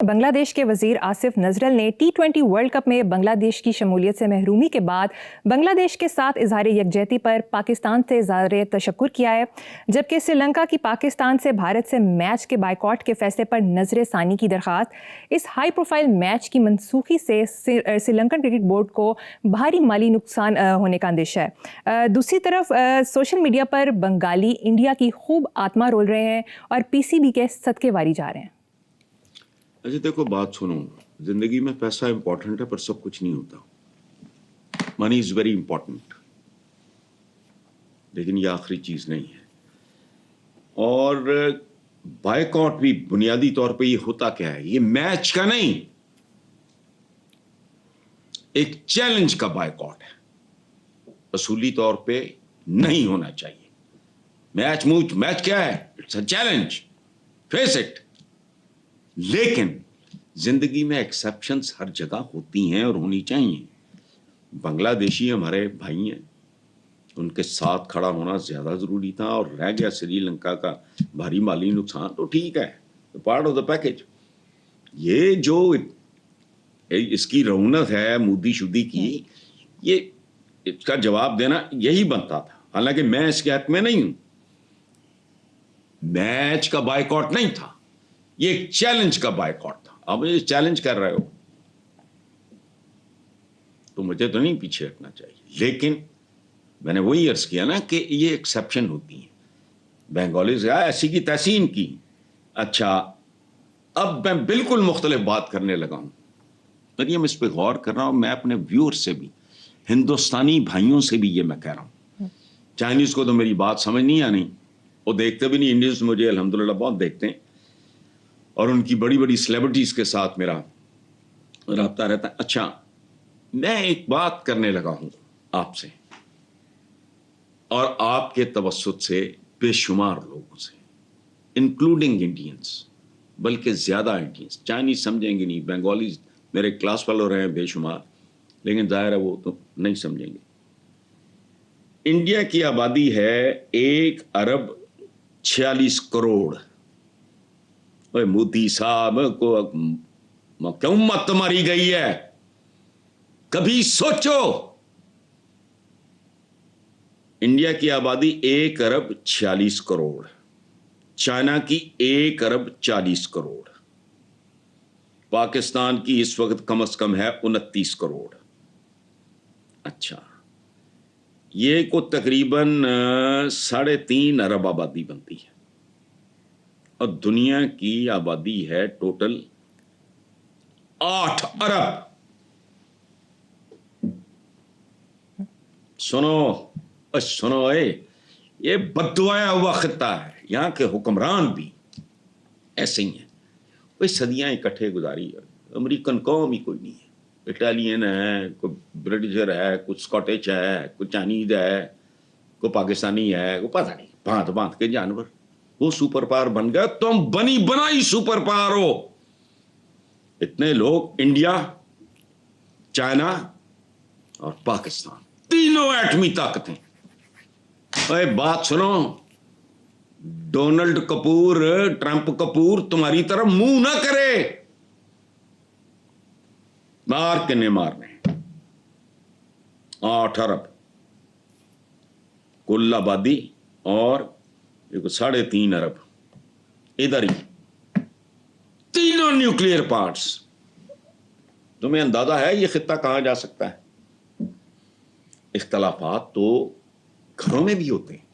بنگلہ دیش کے وزیر آصف نذرل نے T20 ورلڈ کپ میں بنگلہ دیش کی شمولیت سے محرومی کے بعد بنگلہ دیش کے ساتھ اظہار یکجہتی پر پاکستان سے اظہار تشکر کیا ہے، جبکہ سری لنکا کی پاکستان سے بھارت سے میچ کے بائیکاٹ کے فیصلے پر نظر ثانی کی درخواست۔ اس ہائی پروفائل میچ کی منسوخی سے سری لنکن کرکٹ بورڈ کو بھاری مالی نقصان ہونے کا اندیشہ ہے۔ دوسری طرف سوشل میڈیا پر بنگالی انڈیا کی خوب آتما رول رہے ہیں اور PCB کے صدقے واری جا رہے ہیں۔ اچھا دیکھو، بات سنو، زندگی میں پیسہ امپورٹنٹ ہے پر سب کچھ نہیں ہوتا۔ منی از ویری امپورٹنٹ، لیکن یہ آخری چیز نہیں ہے۔ اور بائیکاٹ بھی بنیادی طور پہ یہ ہوتا کیا ہے؟ یہ میچ کا نہیں، ایک چیلنج کا بائیکاٹ ہے۔ اصولی طور پہ نہیں ہونا چاہیے۔ میچ کیا ہے؟ It's a challenge, face it. لیکن زندگی میں ایکسیپشنز ہر جگہ ہوتی ہیں اور ہونی چاہیے۔ بنگلہ دیشی ہمارے بھائی ہیں، ان کے ساتھ کھڑا ہونا زیادہ ضروری تھا، اور رہ گیا سری لنکا کا بھاری مالی نقصان تو ٹھیک ہے، پارٹ آف دا پیکج۔ یہ جو اس کی رونق ہے مودی شدی کی، یہ اس کا جواب دینا یہی بنتا تھا۔ حالانکہ میں اس کے حق میں نہیں ہوں، میچ کا بائیکاٹ نہیں تھا، یہ ایک چیلنج کا بائیکاٹ تھا۔ اب یہ چیلنج کر رہے ہو تو مجھے تو نہیں پیچھے رکھنا چاہیے، لیکن میں نے وہی عرض کیا نا کہ یہ ایکسیپشن ہوتی ہیں۔ بنگالی سے ایسی کی تحسین کی۔ اچھا، اب میں بالکل مختلف بات کرنے لگا ہوں، مریم اس پہ غور کر رہا ہوں۔ میں اپنے ویور سے بھی، ہندوستانی بھائیوں سے بھی یہ میں کہہ رہا ہوں، چائنیز کو تو میری بات سمجھ نہیں آنی، وہ دیکھتے بھی نہیں۔ انڈینز مجھے الحمدللہ بہت دیکھتے ہیں، اور ان کی بڑی بڑی سیلیبریٹیز کے ساتھ میرا رابطہ رہتا ہے۔ اچھا، میں ایک بات کرنے لگا ہوں آپ سے، اور آپ کے توسط سے بے شمار لوگوں سے، انکلوڈنگ انڈینز، بلکہ زیادہ انڈینز۔ چائنیز سمجھیں گے نہیں، بنگالیز میرے کلاس فیلو رہے ہیں بے شمار، لیکن ظاہر ہے وہ تو نہیں سمجھیں گے۔ انڈیا کی آبادی ہے 1.46 ارب۔ مودی صاحب کو کیوں مت ماری گئی ہے؟ کبھی سوچو، انڈیا کی آبادی 1.46 ارب، چائنا کی 1.40 ارب، پاکستان کی اس وقت کم از کم ہے 29 کروڑ۔ اچھا، یہ کو تقریباً 3.5 ارب آبادی بنتی ہے، اور دنیا کی آبادی ہے ٹوٹل 8 ارب۔ سنو یہ بددعایا ہوا خطہ ہے، یہاں کے حکمران بھی ایسے ہی ہیں۔ کوئی صدیاں اکٹھے گزاری ہے، امریکن قوم ہی کوئی نہیں ہے، اٹالین ہے، کوئی برٹشر ہے، کوئی اسکاٹش ہے، کوئی چائنیز ہے، کوئی پاکستانی ہے، کوئی پتہ نہیں، بھانت کے جانور۔ وہ سپر پاور بن گیا، تم بنی بنائی سپر پاور ہو۔ اتنے لوگ، انڈیا، چائنا اور پاکستان، تینوں ایٹمی طاقتیں۔ اے بات سنو، ڈونلڈ کپور، ٹرمپ کپور تمہاری طرف منہ نہ کرے، مار کے نہیں مارنے۔ 8 ارب کل آبادی، اور 3.5 ارب ادھر ہی، تینوں نیوکلیئر پارٹس۔ تمہیں اندازہ ہے یہ خطہ کہاں جا سکتا ہے؟ اختلافات تو گھروں میں بھی ہوتے ہیں،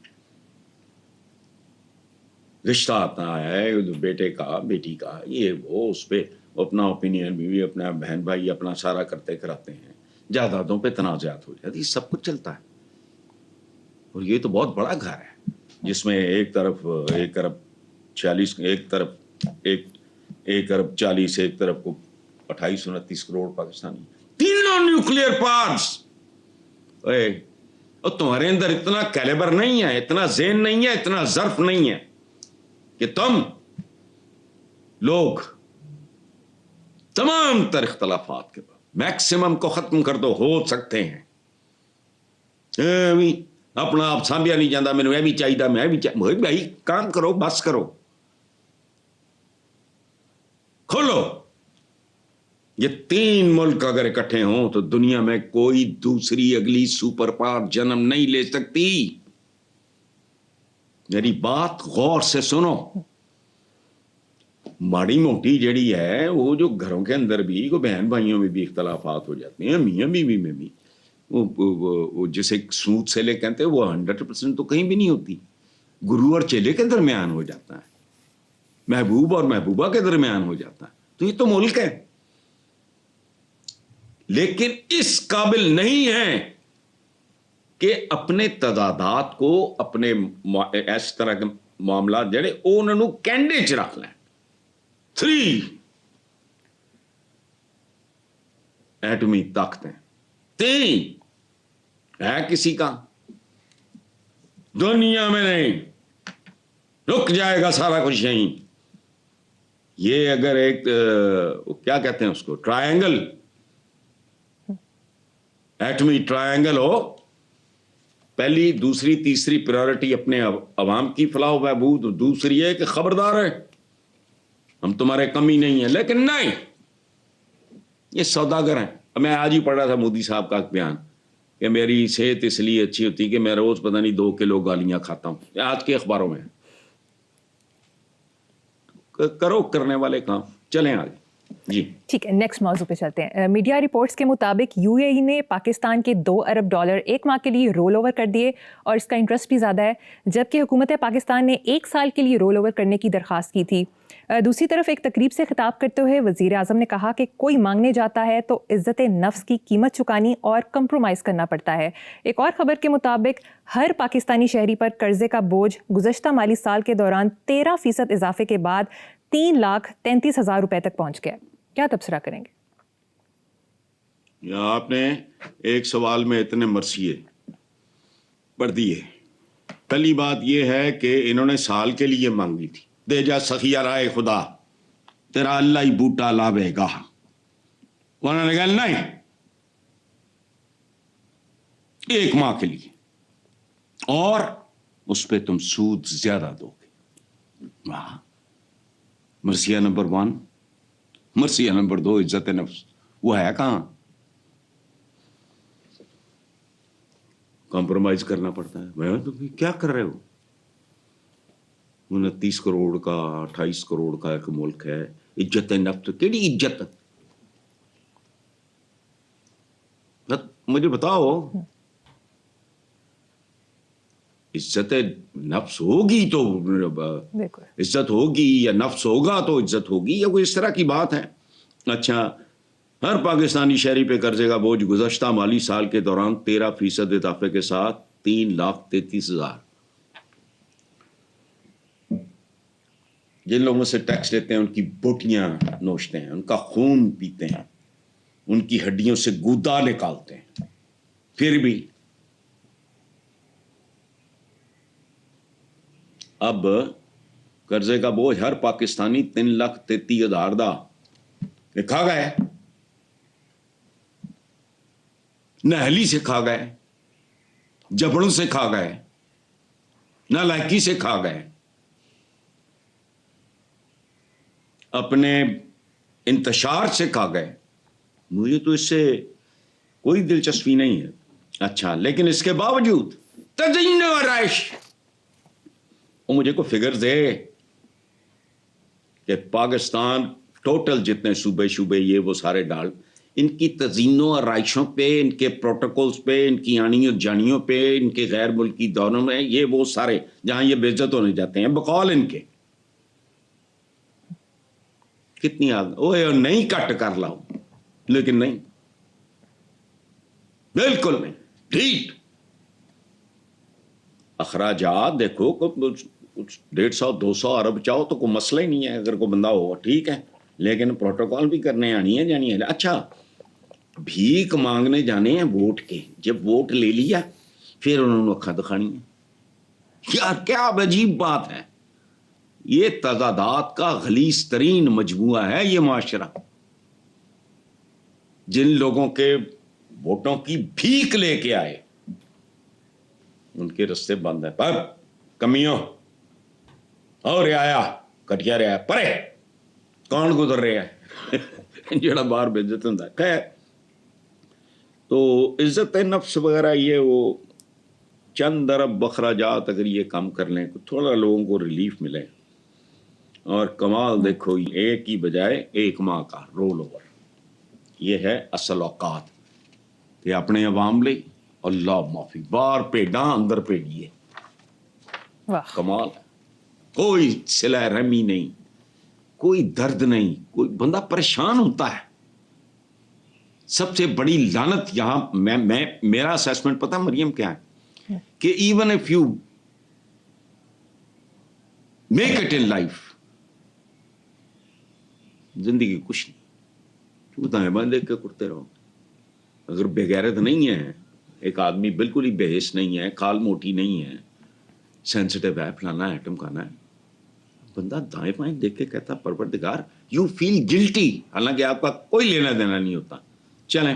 رشتہ آتا ہے بیٹے کا، بیٹی کا، یہ وہ، اس پہ اپنا اوپینین بھی، اپنا بہن بھائی اپنا سارا کرتے کراتے ہیں، جائیدادوں پہ تنازعات ہو جاتی، سب کچھ چلتا ہے۔ اور یہ تو بہت بڑا گھر ہے جس میں ایک طرف 1.40 ارب، ایک ارب 40، ایک طرف کو 28-29 کروڑ پاکستانی، تینوں نیوکلیئر پارٹس۔ اور تمہارے اندر اتنا کیلیبر نہیں ہے، اتنا ذہن نہیں ہے، اتنا ظرف نہیں ہے کہ تم لوگ تمام تر اختلافات کے بعد میکسیمم کو ختم کر دو۔ ہو سکتے ہیں اپنا آپ سانبھیا نہیں جانا، میں بھی چاہیے، میں بھی چاہیے، بھائی کام کرو، بس کرو، کھولو یہ 3 ملک اگر اکٹھے ہوں تو دنیا میں کوئی دوسری اگلی سپر پاور جنم نہیں لے سکتی. میری بات غور سے سنو. ماڑی موٹی جڑی ہے وہ جو گھروں کے اندر بھی کو بہن بھائیوں میں بھی اختلافات ہو جاتے ہیں, میاں بیوی میں بھی, وہ جسے سود سے لے کہتے ہیں وہ 100% تو کہیں بھی نہیں ہوتی. گرو اور چیلے کے درمیان ہو جاتا ہے, محبوب اور محبوبہ کے درمیان ہو جاتا ہے. تو یہ تو ملک ہے, لیکن اس قابل نہیں ہے کہ اپنے تضادات کو, اپنے اس طرح کے معاملات جڑے انہوں نے کینڈے چ رکھ لیں. 3 ایٹمی طاقتیں, 3 ہے کسی کا دنیا میں نہیں, رک جائے گا سارا کچھ یہیں. یہ اگر ایک کیا کہتے ہیں اس کو, ٹرائنگل, ایٹمی ٹرائنگل ہو, پہلی دوسری تیسری پریورٹی اپنے عوام کی فلاح و بہبود, دوسری ہے کہ خبردار ہے ہم تمہارے کمی نہیں ہیں. لیکن نہیں, یہ سوداگر ہیں. میں آج ہی پڑھ رہا تھا مودی صاحب کا بیان کہ میری صحت اس لیے اچھی ہوتی کہ میں روز پتہ نہیں 2 کلو گالیاں کھاتا ہوں. آج کے اخباروں میں کرو کرنے والے کام. چلیں آگے. جی ٹھیک ہے, نیکسٹ موضوع پہ چلتے ہیں. میڈیا رپورٹس کے مطابق یو اے ای نے پاکستان کے $2 ارب 1 ماہ کے لیے رول اوور کر دیے اور اس کا انٹرسٹ بھی زیادہ ہے, جبکہ حکومت پاکستان نے 1 سال کے لیے رول اوور کرنے کی درخواست کی تھی. دوسری طرف ایک تقریب سے خطاب کرتے ہوئے وزیر اعظم نے کہا کہ کوئی مانگنے جاتا ہے تو عزت نفس کی قیمت چکانی اور کمپرومائز کرنا پڑتا ہے. ایک اور خبر کے مطابق ہر پاکستانی شہری پر قرضے کا بوجھ گزشتہ مالی سال کے دوران 13% اضافے کے بعد 3,33,000 روپے تک پہنچ گیا. کیا تبصرہ کریں گے؟ یا آپ نے ایک سوال میں اتنے مرثیے پڑھ دیے. پہلی بات یہ ہے کہ انہوں نے سال کے لیے مانگی تھی. دے جا سخیہ رائے خدا تیرا اللہ ہی بوٹا لاوے گا. انہوں نے کہا نہیں, 1 ماہ کے لیے, اور اس پہ تم سود زیادہ دو گے. واہ, مرثیہ نمبر 1. مرثیہ نمبر 2 عزت نفس, وہ ہے کہاں؟ کمپرومائز کرنا پڑتا ہے. میں تم کیا کر رہے ہو؟ 29 کروڑ کا 28 کروڑ کا ایک ملک ہے. عزت نفس کیڑی عزت؟ مجھے بتاؤ, عزت نفس ہوگی تو عزت ہوگی, یا نفس ہوگا تو عزت ہوگی, یا کوئی اس طرح کی بات ہے. اچھا, ہر پاکستانی شہری پہ قرضے کا بوجھ گزشتہ مالی سال کے دوران 13% اضافے کے ساتھ 3,33,000. جن لوگوں سے ٹیکس لیتے ہیں ان کی بوٹیاں نوچتے ہیں, ان کا خون پیتے ہیں, ان کی ہڈیوں سے گودا نکالتے ہیں, پھر بھی اب قرضے کا بوجھ ہر پاکستانی 3,33,000 دا کھا گئے. نہلی سے کھا گئے, جبڑوں سے کھا گئے, نالائکی سے کھا گئے, اپنے انتشار سے کھا گئے. مجھے تو اس سے کوئی دلچسپی نہیں ہے. اچھا, لیکن اس کے باوجود تزئین و آرائش, وہ مجھے کو فگر دے کہ پاکستان ٹوٹل جتنے صوبے یہ وہ سارے ڈال, ان کی تزئین و آرائشوں پہ, ان کے پروٹوکولز پہ, ان کی آنیوں جانیوں پہ, ان کے غیر ملکی دوروں میں, یہ وہ سارے جہاں یہ بے عزت ہونے جاتے ہیں بقول ان کے, کتنی اوے نہیں کٹ کر لاؤ, لیکن نہیں, بالکل نہیں. ٹھیک, اخراجات دیکھو 150-200 ارب چاہو تو کوئی مسئلہ ہی نہیں ہے, اگر کوئی بندہ ہو ٹھیک ہے, لیکن پروٹوکول بھی کرنے آنی ہے جانی ہے. اچھا, بھیک مانگنے جانے ہیں ووٹ کے, جب ووٹ لے لیا پھر انہوں نے اکھا دکھانی ہے. یار کیا عجیب بات ہے. یہ تضادات کا غلیظ ترین مجموعہ ہے یہ معاشرہ. جن لوگوں کے ووٹوں کی بھیک لے کے آئے ان کے رستے بند ہیں. پر کمیوں اور رعایا کٹیا رہا ہے, پرے کون گزر رہے ہیں جڑا باہر بھیجت ہوں خیر. تو عزت نفس وغیرہ یہ وہ چند ارب اخراجات اگر یہ کم کر لیں تھوڑا لوگوں کو ریلیف ملے. اور کمال دیکھو ایک ہی بجائے ایک ماہ کا رول اوور. یہ ہے اصل اوقات کہ اپنے عوام لئی اللہ معافی باہر پیڈاں اندر پیڈیے. واہ کمال ہے. کوئی صلہ رحمی نہیں, کوئی درد نہیں, کوئی بندہ پریشان ہوتا ہے. سب سے بڑی لعنت یہاں میں میرا اسیسمنٹ پتہ مریم کیا ہے کہ even if you make it in life, زندگی کچھ نہیں, چوتھا بندے کے کرتے رہو. اگر بغیرت نہیں ہے, ایک آدمی بالکل ہی بے حس نہیں ہے, کھال موٹی نہیں ہے, سینسٹیو ہے, فلانا ہے, ٹمکانا ہے, بندہ دائیں بائیں دیکھ کے کہتا پروردگار یو فیل گلٹی, حالانکہ آپ کا کوئی لینا دینا نہیں ہوتا. چلیں